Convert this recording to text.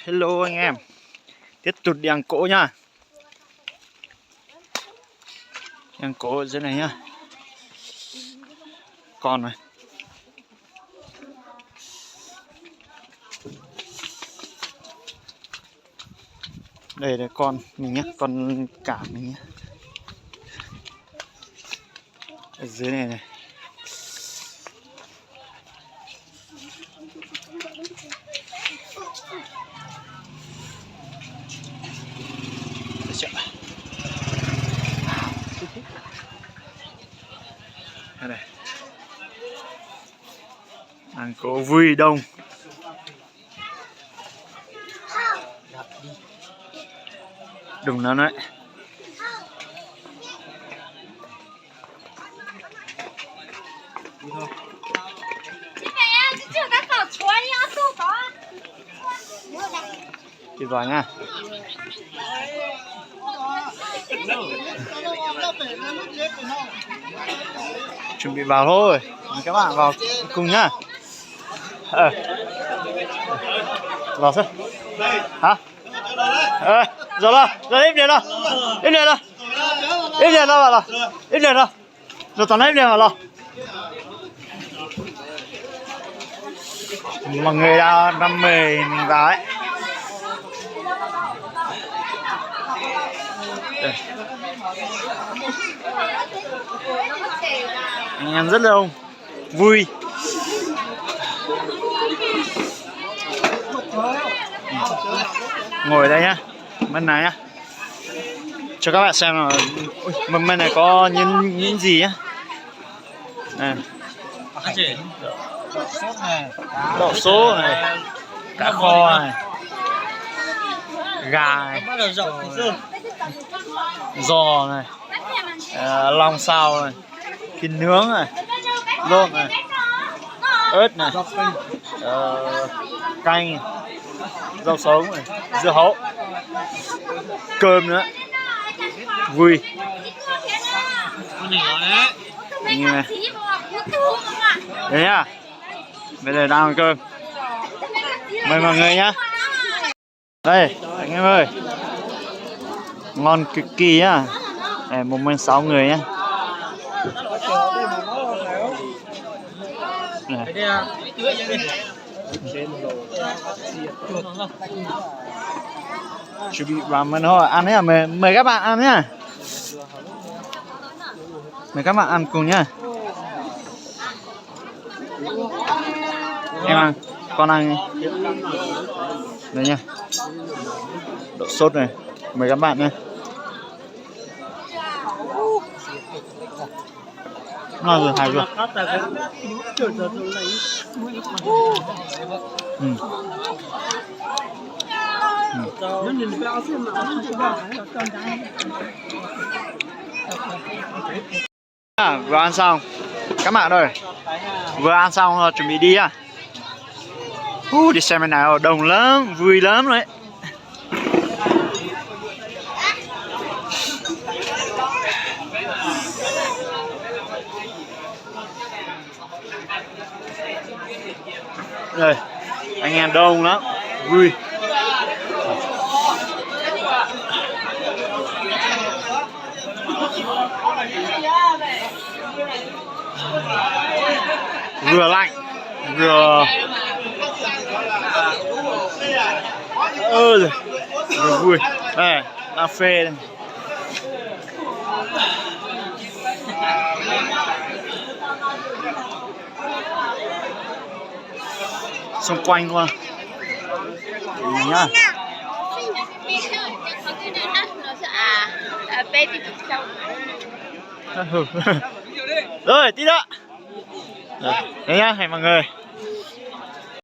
Hello anh em. Tiếp tục đi ăn cỗ nhá. Ăn cỗ ở dưới này nhá. Con này. Đây là con mình nhá, con cả mình nhá. Ở dưới này này. Đây. Ăn cỗ vui đông. Đúng lắm đấy. Đi vào nha. Chuẩn bị vào thôi. Các bạn vào cùng nhá. Vào xem. Hả? Rồi im liền rồi. Im liền rồi. Im liền rồi vào rồi. Im liền rồi. Rồi toàn im liền vào rồi. Mọi người đang mời mình vào ấy. Đây. Anh em rất đông, vui. Ngồi đây nhá, bên này nhá. Cho các bạn xem là bên này có những gì nhá. Này. Đậu sốt này, cá kho này, gà này, giò này, lòng xào này, thịt nướng này, lộn này, ớt này, canh, rau sống này, dưa hấu, cơm nữa, vui. Như này. Đấy nhá. Bây giờ đang ăn cơm. Mời mọi người nhá. Đây, anh em ơi. Ngon cực kỳ nhá. Đây, 6 người nhá. Này. Chuẩn bị vào món thôi, ăn nhá, mời các bạn ăn nhá. Mời các bạn ăn cùng nhá. Em ăn, con ăn. Đây nha. Đậu sốt này, mời các bạn nhé. Ngon rồi, hay rồi. Vừa ăn xong. Các bạn ơi, vừa ăn xong rồi, chuẩn bị đi à. Đi xem bên nào, đông lắm, vui lắm đấy. Đây, anh em đông lắm, vui. Vừa lạnh, vừa vừa vui. Đây, cà phê đây. Xung quanh luôn. Nhá. Rồi, tí nữa. Đấy nhá, hẹn mọi người.